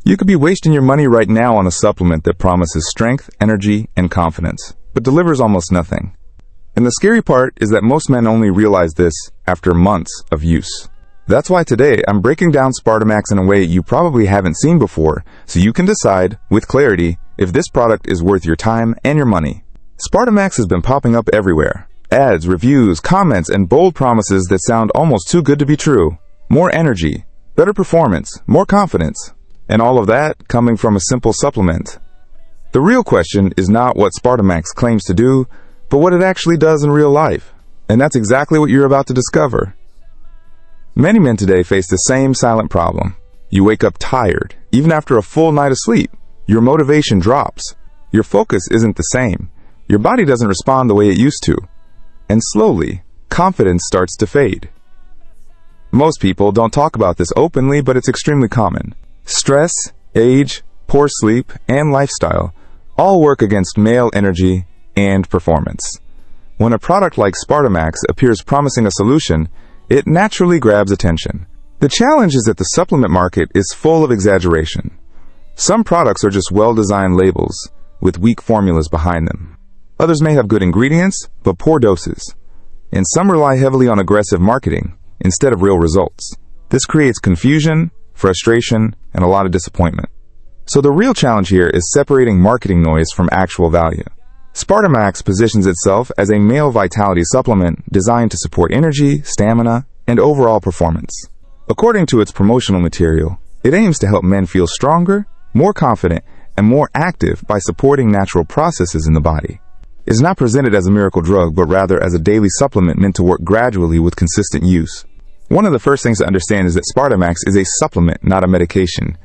You could be wasting your money right now on a supplement that promises strength, energy, and confidence, but delivers almost nothing. And the scary part is that most men only realize this after months of use. That's why today I'm breaking down SpartaMax in a way you probably haven't seen before, so you can decide, with clarity, if this product is worth your time and your money. SpartaMax has been popping up everywhere. Ads, reviews, comments, and bold promises that sound almost too good to be true. More energy, better performance, more confidence, and all of that coming from a simple supplement. The real question is not what SpartaMax claims to do, but what it actually does in real life. And that's exactly what you're about to discover. Many men today face the same silent problem. You wake up tired, even after a full night of sleep. Your motivation drops. Your focus isn't the same. Your body doesn't respond the way it used to. And slowly, confidence starts to fade. Most people don't talk about this openly, but it's extremely common. Stress, age, poor sleep, and lifestyle all work against male energy and performance. When a product like SpartaMax appears promising a solution, it naturally grabs attention. The challenge is that the supplement market is full of exaggeration. Some products are just well-designed labels with weak formulas behind them. Others may have good ingredients, but poor doses. And some rely heavily on aggressive marketing instead of real results. This creates confusion, frustration, and a lot of disappointment. So the real challenge here is separating marketing noise from actual value. SpartaMax positions itself as a male vitality supplement designed to support energy, stamina, and overall performance. According to its promotional material, it aims to help men feel stronger, more confident, and more active by supporting natural processes in the body. It is not presented as a miracle drug, but rather as a daily supplement meant to work gradually with consistent use. One of the first things to understand is that SpartaMax is a supplement, not a medication.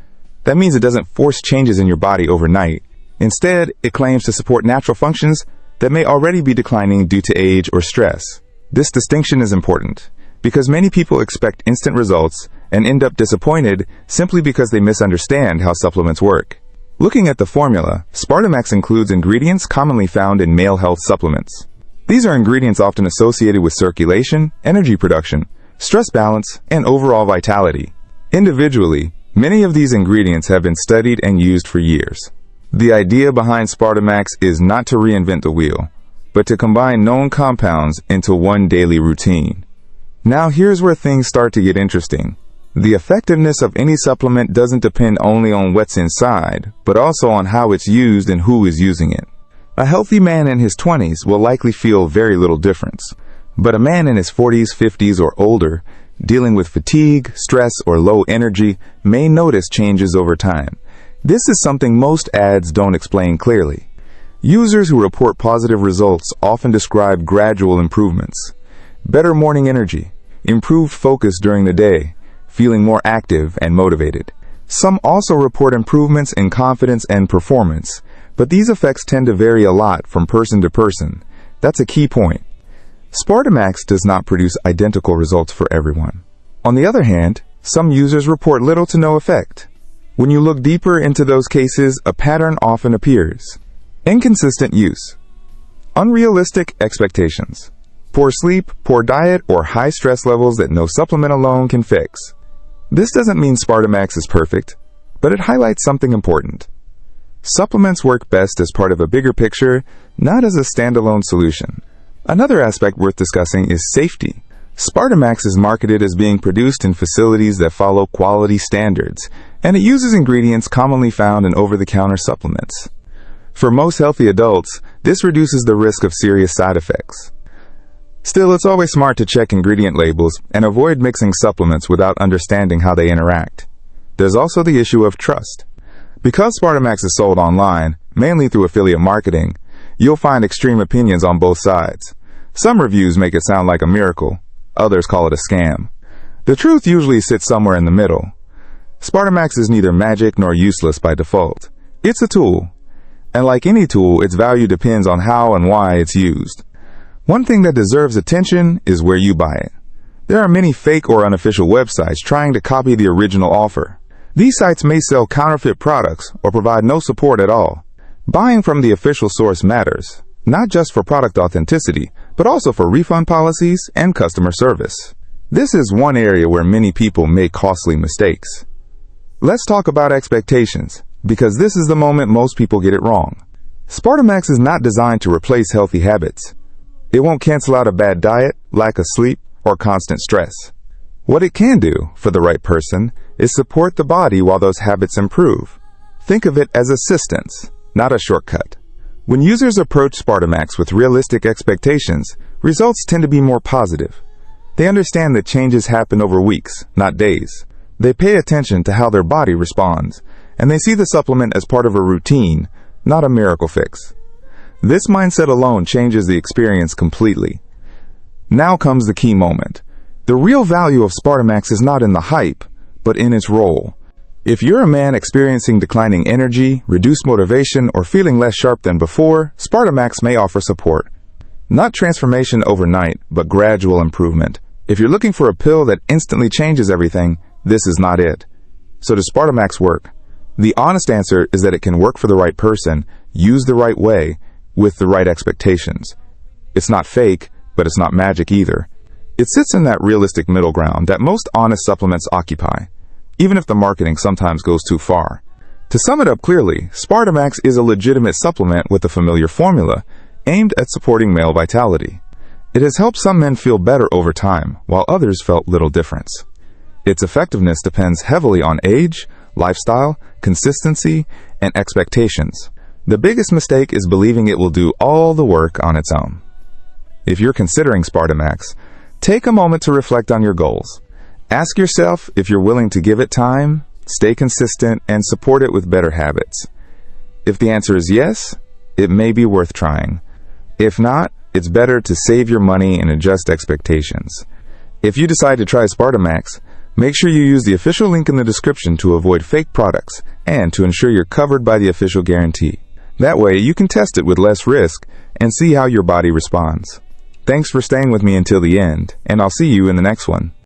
That means it doesn't force changes in your body overnight. Instead, it claims to support natural functions that may already be declining due to age or stress. This distinction is important because many people expect instant results and end up disappointed simply because they misunderstand how supplements work. Looking at the formula, SpartaMax includes ingredients commonly found in male health supplements. These are ingredients often associated with circulation, energy production, stress balance, and overall vitality. Individually, many of these ingredients have been studied and used for years. The idea behind SpartaMax is not to reinvent the wheel, but to combine known compounds into one daily routine. Now here's where things start to get interesting. The effectiveness of any supplement doesn't depend only on what's inside, but also on how it's used and who is using it. A healthy man in his 20s will likely feel very little difference, but a man in his 40s, 50s, or older, dealing with fatigue, stress, or low energy, may notice changes over time. This is something most ads don't explain clearly. Users who report positive results often describe gradual improvements. Better morning energy, improved focus during the day, feeling more active and motivated. Some also report improvements in confidence and performance, but these effects tend to vary a lot from person to person. That's a key point. SpartaMax does not produce identical results for everyone. On the other hand, some users report little to no effect. When you look deeper into those cases, a pattern often appears. Inconsistent use, unrealistic expectations, poor sleep, poor diet, or high stress levels that no supplement alone can fix. This doesn't mean SpartaMax is perfect, but it highlights something important. Supplements work best as part of a bigger picture, not as a standalone solution. Another aspect worth discussing is safety. SpartaMax is marketed as being produced in facilities that follow quality standards, and it uses ingredients commonly found in over-the-counter supplements. For most healthy adults, this reduces the risk of serious side effects. Still, it's always smart to check ingredient labels and avoid mixing supplements without understanding how they interact. There's also the issue of trust. Because SpartaMax is sold online, mainly through affiliate marketing, you'll find extreme opinions on both sides. Some reviews make it sound like a miracle. Others call it a scam. The truth usually sits somewhere in the middle. SpartaMax is neither magic nor useless by default. It's a tool. And like any tool, its value depends on how and why it's used. One thing that deserves attention is where you buy it. There are many fake or unofficial websites trying to copy the original offer. These sites may sell counterfeit products or provide no support at all. Buying from the official source matters, not just for product authenticity, but also for refund policies and customer service. This is one area where many people make costly mistakes. Let's talk about expectations, because this is the moment most people get it wrong. SpartaMax is not designed to replace healthy habits. It won't cancel out a bad diet, lack of sleep, or constant stress. What it can do, for the right person, is support the body while those habits improve. Think of it as assistance, not a shortcut. When users approach SpartaMax with realistic expectations, results tend to be more positive. They understand that changes happen over weeks, not days. They pay attention to how their body responds, and they see the supplement as part of a routine, not a miracle fix. This mindset alone changes the experience completely. Now comes the key moment. The real value of SpartaMax is not in the hype, but in its role. If you're a man experiencing declining energy, reduced motivation, or feeling less sharp than before, SpartaMax may offer support. Not transformation overnight, but gradual improvement. If you're looking for a pill that instantly changes everything, this is not it. So does SpartaMax work? The honest answer is that it can work for the right person, used the right way, with the right expectations. It's not fake, but it's not magic either. It sits in that realistic middle ground that most honest supplements occupy, even if the marketing sometimes goes too far. To sum it up clearly, SpartaMax is a legitimate supplement with a familiar formula, aimed at supporting male vitality. It has helped some men feel better over time, while others felt little difference. Its effectiveness depends heavily on age, lifestyle, consistency, and expectations. The biggest mistake is believing it will do all the work on its own. If you're considering SpartaMax, take a moment to reflect on your goals. Ask yourself if you're willing to give it time, stay consistent, and support it with better habits. If the answer is yes, it may be worth trying. If not, it's better to save your money and adjust expectations. If you decide to try SpartaMax, make sure you use the official link in the description to avoid fake products and to ensure you're covered by the official guarantee. That way, you can test it with less risk and see how your body responds. Thanks for staying with me until the end, and I'll see you in the next one.